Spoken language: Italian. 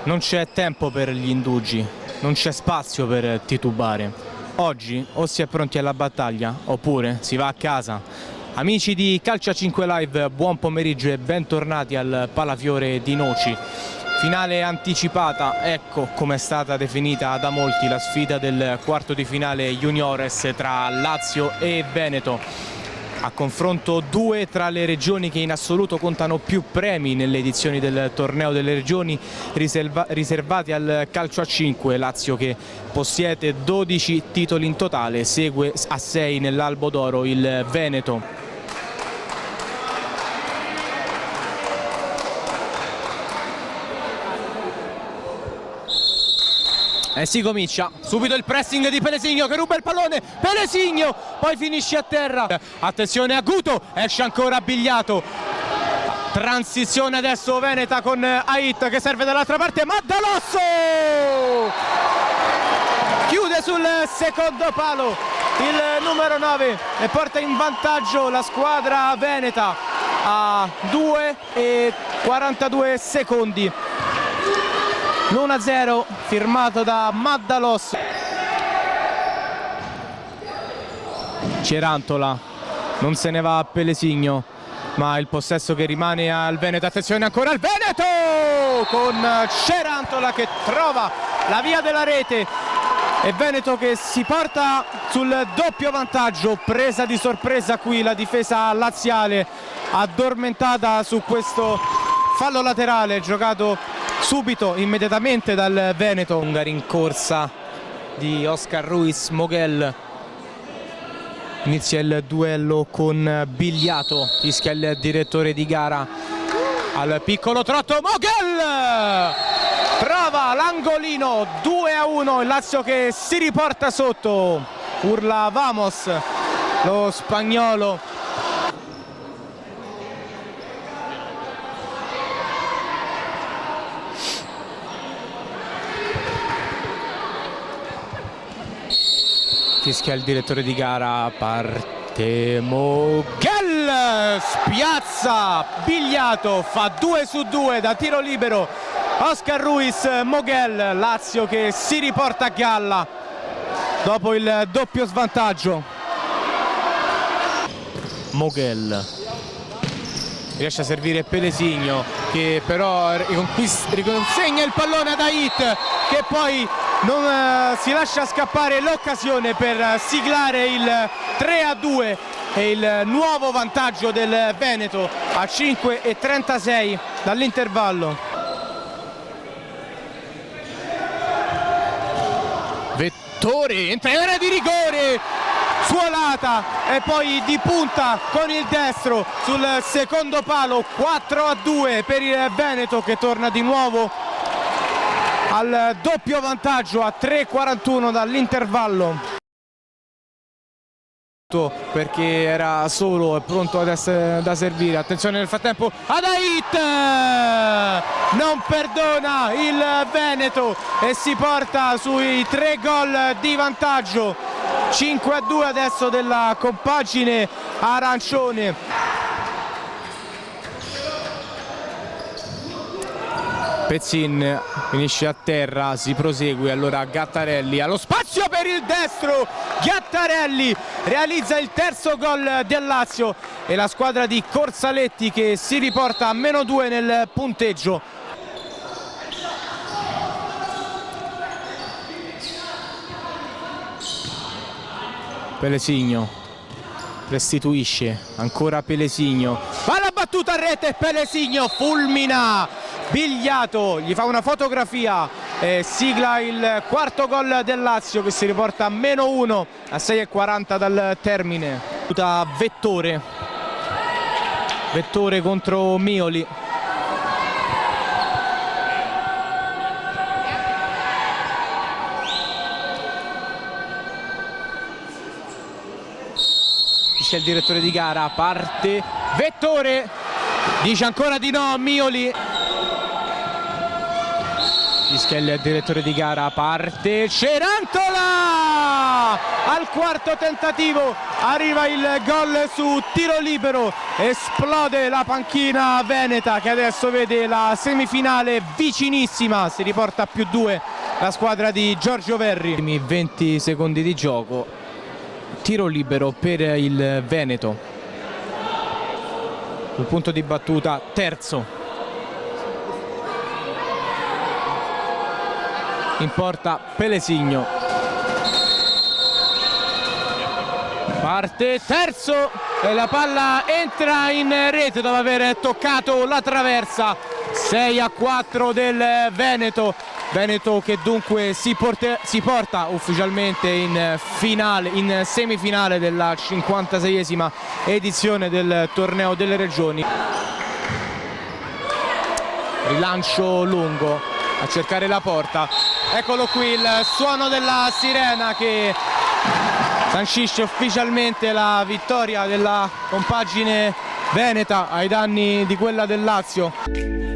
Non c'è tempo per gli indugi, non c'è spazio per titubare. Oggi o si è pronti alla battaglia oppure si va a casa. Amici di Calcio a 5 Live, buon pomeriggio e bentornati al Palafiore di Noci. Finale anticipata, ecco come è stata definita da molti la sfida del quarto di finale juniores tra Lazio e Veneto. A confronto due tra le regioni che in assoluto contano più premi nelle edizioni del torneo delle regioni riservati al calcio a 5. Lazio che possiede 12 titoli in totale, segue a 6 nell'Albo d'Oro il Veneto. E si comincia, subito il pressing di Pelesigno che ruba il pallone, Pelesigno poi finisce a terra, attenzione a Guto, esce ancora Bigliato, transizione adesso veneta con Ait che serve dall'altra parte, Maddalosso chiude sul secondo palo il numero 9 e porta in vantaggio la squadra veneta a 2:42 secondi. L'1-0 firmato da Maddalosso. Cerantola, non se ne va a Pelesigno, ma il possesso che rimane al Veneto. Attenzione ancora al Veneto con Cerantola che trova la via della rete e Veneto che si porta sul doppio vantaggio. Presa di sorpresa qui la difesa laziale, addormentata su questo fallo laterale giocato subito, immediatamente dal Veneto. Lunga rincorsa di Oscar Ruiz, Moguel inizia il duello con Bigliato, fischia il direttore di gara al piccolo trotto, Moguel trova l'angolino, 2-1, il Lazio che si riporta sotto, urla Vamos lo spagnolo. Fischia il direttore di gara, parte Moguel, spiazza Bigliato, fa 2-2 da tiro libero Oscar Ruiz, Moguel, Lazio che si riporta a galla dopo il doppio svantaggio. Moguel riesce a servire Pelesigno che però riconsegna il pallone ad Ait che poi non si lascia scappare l'occasione per siglare il 3-2 e il nuovo vantaggio del Veneto a 5:36 dall'intervallo. Vettore entra in area di rigore, suolata e poi di punta con il destro sul secondo palo, 4-2 per il Veneto che torna di nuovo al doppio vantaggio a 3:41 dall'intervallo, perché era solo e pronto ad essere da servire. Attenzione nel frattempo ad Ait, non perdona il Veneto e si porta sui 3 gol di vantaggio, 5-2 adesso della compagine arancione. Pezzin finisce a terra, si prosegue, allora Gattarelli allo spazio per il destro, Gattarelli realizza il terzo gol del Lazio e la squadra di Corsaletti che si riporta a -2 nel punteggio. Pelesigno restituisce, ancora Pelesigno, va la battuta a rete, Pelesigno fulmina Bigliato, gli fa una fotografia e sigla il quarto gol del Lazio che si riporta a -1 a 6:40 dal termine. Vettore contro Mioli. C'è il direttore di gara, parte Vettore, dice ancora di no Mioli. Fischia il direttore di gara, parte Cerantola al quarto tentativo, arriva il gol su tiro libero, esplode la panchina veneta che adesso vede la semifinale vicinissima, si riporta a +2 la squadra di Giorgio Verri. 20 secondi di gioco, tiro libero per il Veneto, sul punto di battuta terzo. In porta Pelesigno, parte terzo e la palla entra in rete dopo aver toccato la traversa. 6-4 del Veneto, Veneto che dunque si porta ufficialmente in semifinale della 56esima edizione del torneo delle regioni. Rilancio lungo a cercare la porta, eccolo qui il suono della sirena che sancisce ufficialmente la vittoria della compagine veneta ai danni di quella del Lazio.